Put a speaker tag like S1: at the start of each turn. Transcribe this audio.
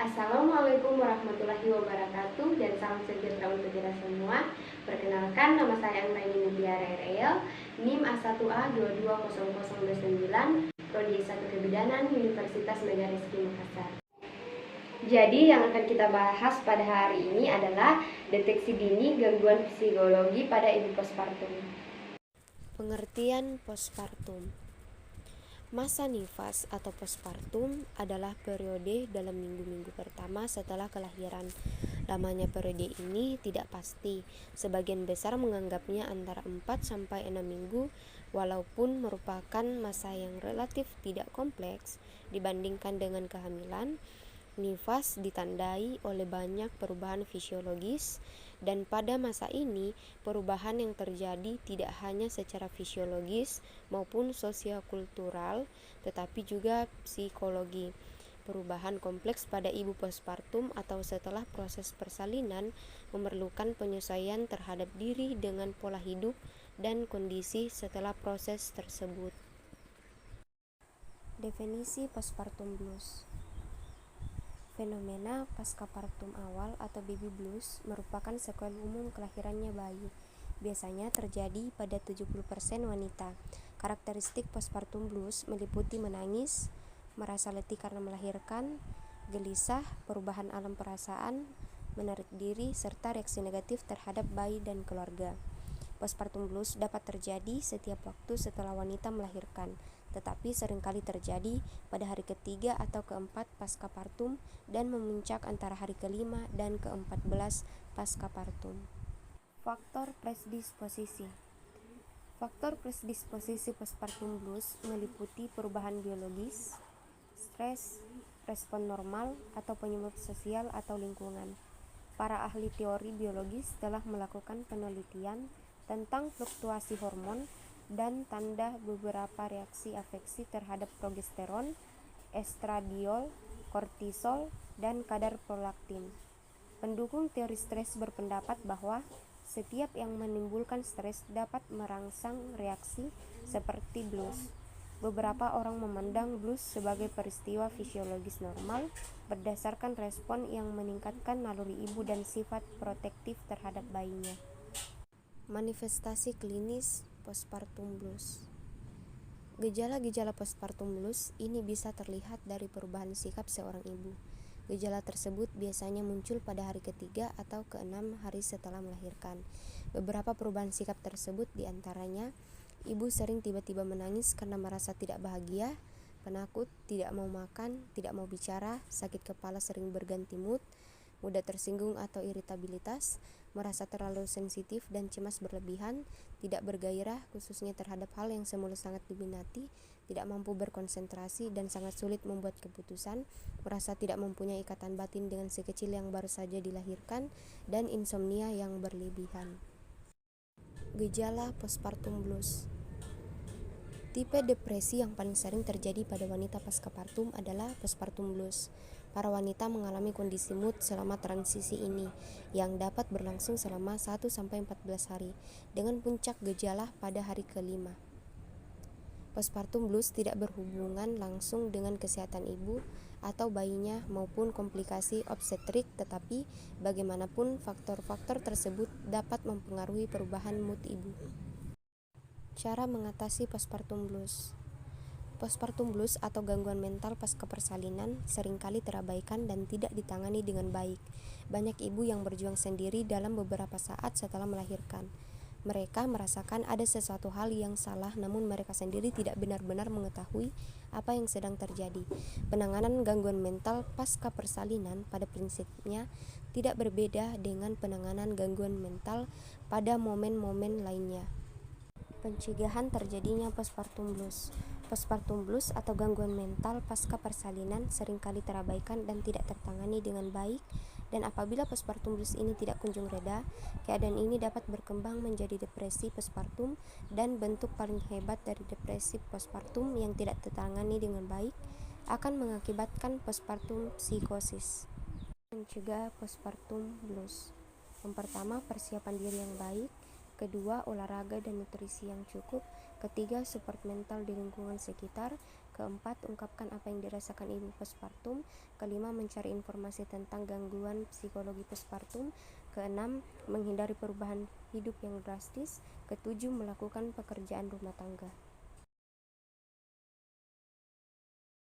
S1: Assalamualaikum warahmatullahi wabarakatuh dan salam sejahtera untuk kita semua. Perkenalkan, nama saya Anggraini Mutiara RL, NIM A1A220029, Prodi S1 Kebidanan, Universitas Megarizky Makassar. Jadi yang akan kita bahas pada hari ini adalah deteksi dini gangguan psikologi pada ibu postpartum.
S2: Pengertian postpartum. Masa nifas atau postpartum adalah periode dalam minggu-minggu pertama setelah kelahiran. Lamanya periode ini tidak pasti. Sebagian besar menganggapnya antara 4-6 minggu, walaupun merupakan masa yang relatif tidak kompleks dibandingkan dengan kehamilan. Nifas ditandai oleh banyak perubahan fisiologis, dan pada masa ini perubahan yang terjadi tidak hanya secara fisiologis maupun sosiokultural, tetapi juga psikologi. Perubahan kompleks pada ibu postpartum atau setelah proses persalinan memerlukan penyesuaian terhadap diri dengan pola hidup dan kondisi setelah proses tersebut. Definisi postpartum blues. Fenomena pascapartum awal atau baby blues merupakan sekuel umum kelahirannya bayi. Biasanya terjadi pada 70% wanita. Karakteristik postpartum blues meliputi menangis, merasa letih karena melahirkan, gelisah, perubahan alam perasaan, menarik diri, serta reaksi negatif terhadap bayi dan keluarga. Postpartum blues dapat terjadi setiap waktu setelah wanita melahirkan, tetapi seringkali terjadi pada hari ketiga atau keempat pasca partum dan memuncak antara hari kelima dan ke-14 pasca partum. Faktor predisposisi. Faktor predisposisi postpartum blues meliputi perubahan biologis, stres, respon normal, atau penyebab sosial atau lingkungan. Para ahli teori biologis telah melakukan penelitian tentang fluktuasi hormon dan tanda beberapa reaksi afeksi terhadap progesteron, estradiol, kortisol, dan kadar prolaktin. Pendukung teori stres berpendapat bahwa setiap yang menimbulkan stres dapat merangsang reaksi seperti blues. Beberapa orang memandang blues sebagai peristiwa fisiologis normal berdasarkan respon yang meningkatkan naluri ibu dan sifat protektif terhadap bayinya. Manifestasi klinis postpartum blues. Gejala-gejala postpartum blues ini bisa terlihat dari perubahan sikap seorang ibu. Gejala tersebut biasanya muncul pada hari ketiga atau ke-6 hari setelah melahirkan. Beberapa perubahan sikap tersebut diantaranya, ibu sering tiba-tiba menangis karena merasa tidak bahagia, penakut, tidak mau makan, tidak mau bicara, sakit kepala sering berganti mood, mudah tersinggung atau iritabilitas, merasa terlalu sensitif dan cemas berlebihan, tidak bergairah khususnya terhadap hal yang semula sangat diminati, tidak mampu berkonsentrasi dan sangat sulit membuat keputusan, merasa tidak mempunyai ikatan batin dengan si kecil yang baru saja dilahirkan, dan insomnia yang berlebihan. Gejala postpartum blues. Tipe depresi yang paling sering terjadi pada wanita pasca partum adalah postpartum blues. Para wanita mengalami kondisi mood selama transisi ini, yang dapat berlangsung selama 1-14 hari, dengan puncak gejala pada hari kelima. Postpartum blues tidak berhubungan langsung dengan kesehatan ibu atau bayinya maupun komplikasi obstetrik, tetapi bagaimanapun faktor-faktor tersebut dapat mempengaruhi perubahan mood ibu. Cara mengatasi postpartum blues. Postpartum blues atau gangguan mental pasca persalinan seringkali terabaikan dan tidak ditangani dengan baik. Banyak ibu yang berjuang sendiri dalam beberapa saat setelah melahirkan. Mereka merasakan ada sesuatu hal yang salah, namun mereka sendiri tidak benar-benar mengetahui apa yang sedang terjadi. Penanganan gangguan mental pasca persalinan pada prinsipnya tidak berbeda dengan penanganan gangguan mental pada momen-momen lainnya. Pencegahan terjadinya postpartum blues. Postpartum blues atau gangguan mental pasca persalinan seringkali terabaikan dan tidak tertangani dengan baik, dan apabila postpartum blues ini tidak kunjung reda, keadaan ini dapat berkembang menjadi depresi postpartum, dan bentuk paling hebat dari depresi postpartum yang tidak tertangani dengan baik akan mengakibatkan postpartum psikosis. Mencegah postpartum blues. Yang pertama, persiapan diri yang baik. Kedua, olahraga dan nutrisi yang cukup. Ketiga, support mental di lingkungan sekitar. Keempat, ungkapkan apa yang dirasakan ibu postpartum. Kelima, mencari informasi tentang gangguan psikologi postpartum. Keenam, menghindari perubahan hidup yang drastis. Ketujuh, melakukan pekerjaan rumah tangga.